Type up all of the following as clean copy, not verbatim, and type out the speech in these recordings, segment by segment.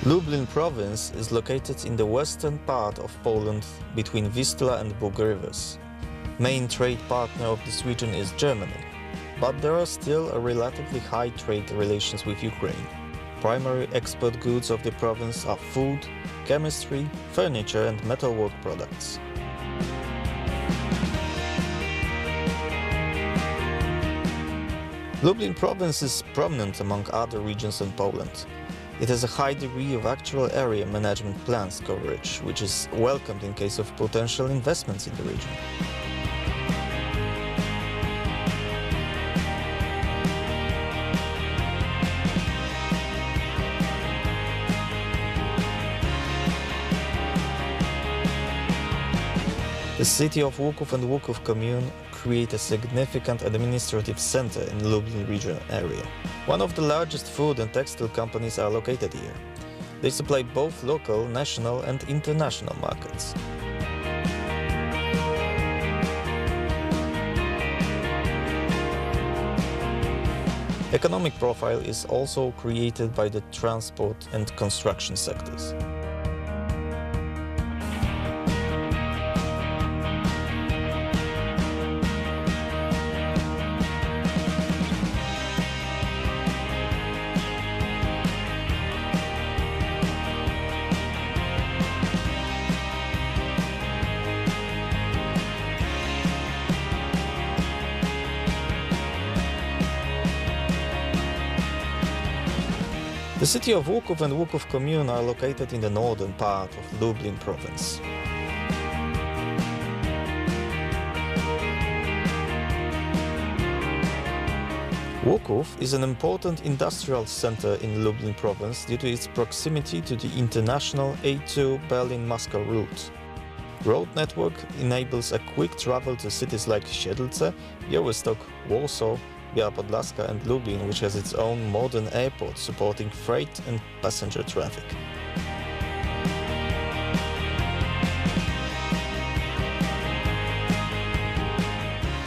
Lublin province is located in the western part of Poland between Vistula and Bug rivers. Main trade partner of this region is Germany, but there are still a relatively high trade relations with Ukraine. Primary export goods of the province are food, chemistry, furniture and metalwork products. Lublin province is prominent among other regions in Poland. It has a high degree of actual area management plans coverage, which is welcomed in case of potential investments in the region. The city of Łuków and Łuków commune create a significant administrative center in Lublin region area. One of the largest food and textile companies are located here. They supply both local, national and international markets. Economic profile is also created by the transport and construction sectors. The city of Łuków and Łuków commune are located in the northern part of Lublin province. Łuków is an important industrial center in Lublin province due to its proximity to the international A2 Berlin-Moscow route. Road network enables a quick travel to cities like Siedlce, Białystok, Warsaw, Biała Podlaska and Lublin, which has its own modern airport supporting freight and passenger traffic.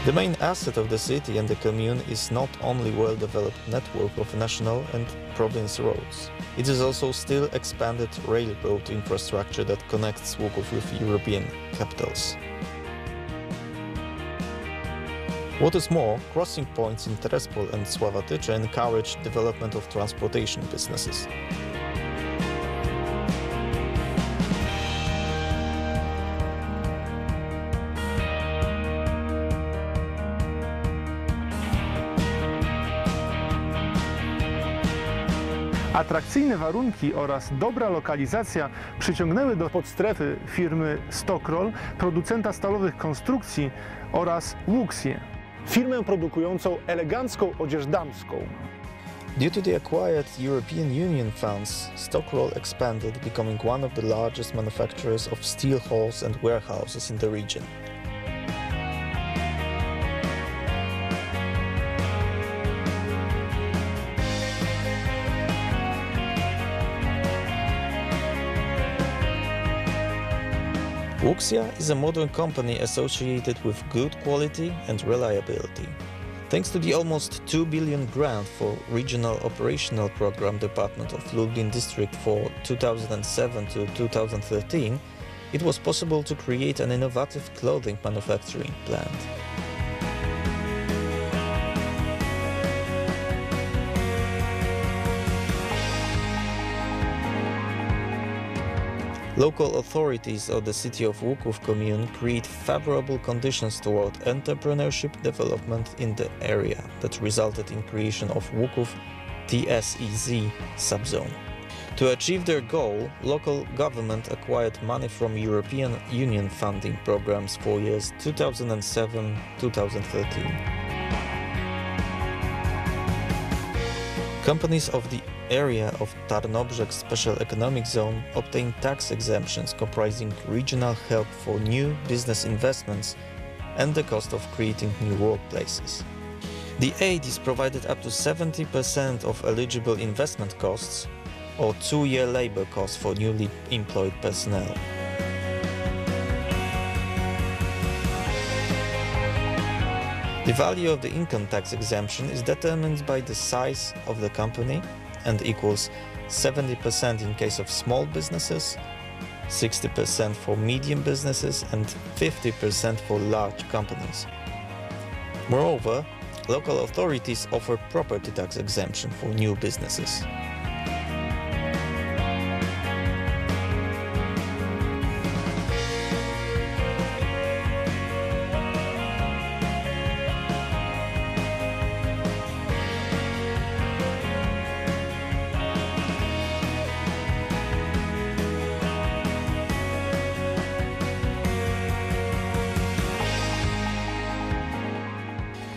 The main asset of the city and the commune is not only well-developed network of national and province roads. It is also still expanded railroad infrastructure that connects Łuków with European capitals. What is more, crossing points in Terespol and Sławatycze encourage development of transportation businesses. Atrakcyjne warunki oraz dobra lokalizacja przyciągnęły do podstrefy firmy Stokrol, producenta stalowych konstrukcji, oraz Łuksję, firmę produkującą elegancką odzież damską. Due to the acquired European Union funds, Stokrol expanded, becoming one of the largest manufacturers of steel halls and warehouses in the region. Łuksja is a modern company associated with good quality and reliability. Thanks to the almost 2 billion grant for Regional Operational Program Department of Lublin District for 2007 to 2013, it was possible to create an innovative clothing manufacturing plant. Local authorities of the city of Łuków commune create favorable conditions toward entrepreneurship development in the area that resulted in creation of Łuków TSEZ subzone. To achieve their goal, local government acquired money from European Union funding programs for years 2007-2013. Companies of the area of Tarnobrzeg Special Economic Zone obtain tax exemptions comprising regional help for new business investments and the cost of creating new workplaces. The aid is provided up to 70% of eligible investment costs or 2-year labor costs for newly employed personnel. The value of the income tax exemption is determined by the size of the company and equals 70% in case of small businesses, 60% for medium businesses and 50% for large companies. Moreover, local authorities offer property tax exemption for new businesses.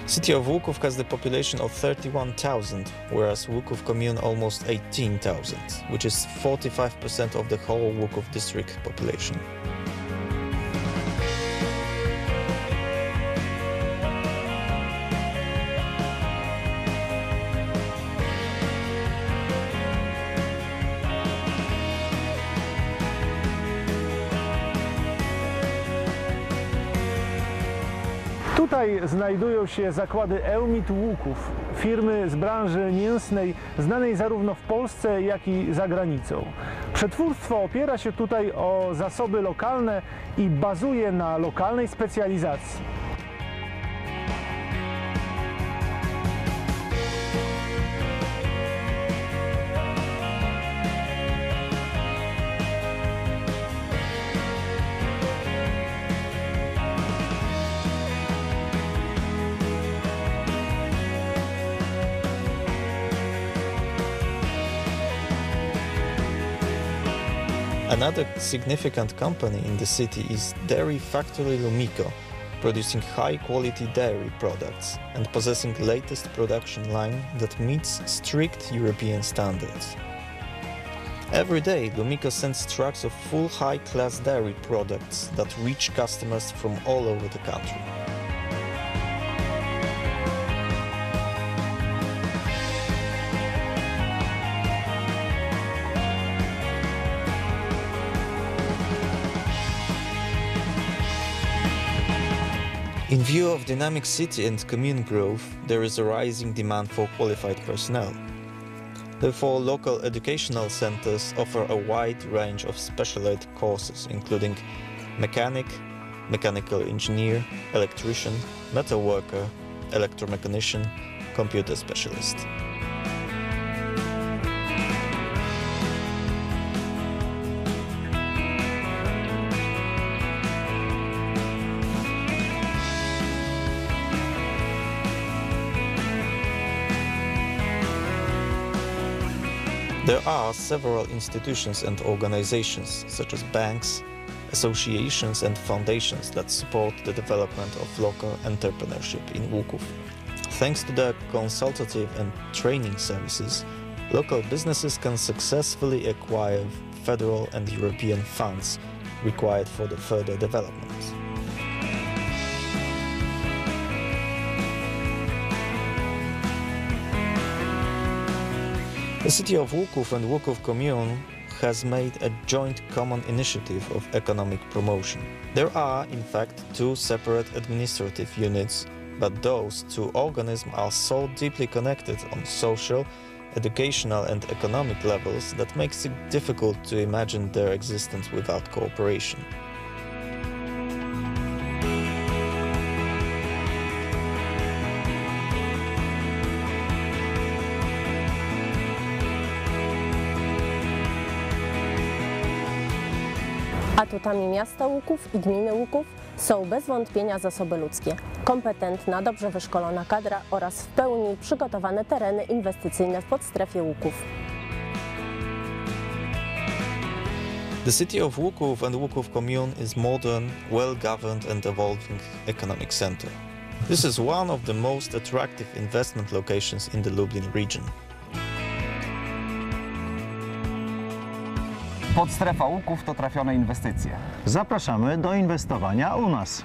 City of Łuków has the population of 31,000, whereas Łuków commune almost 18,000, which is 45% of the whole Łuków district population. Tutaj znajdują się zakłady Eumit Łuków, firmy z branży mięsnej znanej zarówno w Polsce, jak i za granicą. Przetwórstwo opiera się tutaj o zasoby lokalne i bazuje na lokalnej specjalizacji. Another significant company in the city is dairy factory Lumiko, producing high-quality dairy products and possessing latest production line that meets strict European standards. Every day, Lumiko sends trucks of full high-class dairy products that reach customers from all over the country. In view of dynamic city and commune growth, there is a rising demand for qualified personnel. Therefore, local educational centers offer a wide range of specialized courses, including mechanic, mechanical engineer, electrician, metal worker, electromechanician, computer specialist. There are several institutions and organizations, such as banks, associations and foundations that support the development of local entrepreneurship in Łuków. Thanks to their consultative and training services, local businesses can successfully acquire federal and European funds required for the further development. The city of Łuków and Łuków commune has made a joint common initiative of economic promotion. There are, in fact, two separate administrative units, but those two organisms are so deeply connected on social, educational and economic levels that makes it difficult to imagine their existence without cooperation. Atutami miasta Łuków i gminy Łuków są bez wątpienia zasoby ludzkie, kompetentna, dobrze wyszkolona kadra oraz w pełni przygotowane tereny inwestycyjne w podstrefie Łuków. The city of Łuków and Łuków commune is modern, well-governed and evolving economic center. This is one of the most attractive investment locations in the Lublin region. Podstrefa Łuków to trafione inwestycje. Zapraszamy do inwestowania u nas.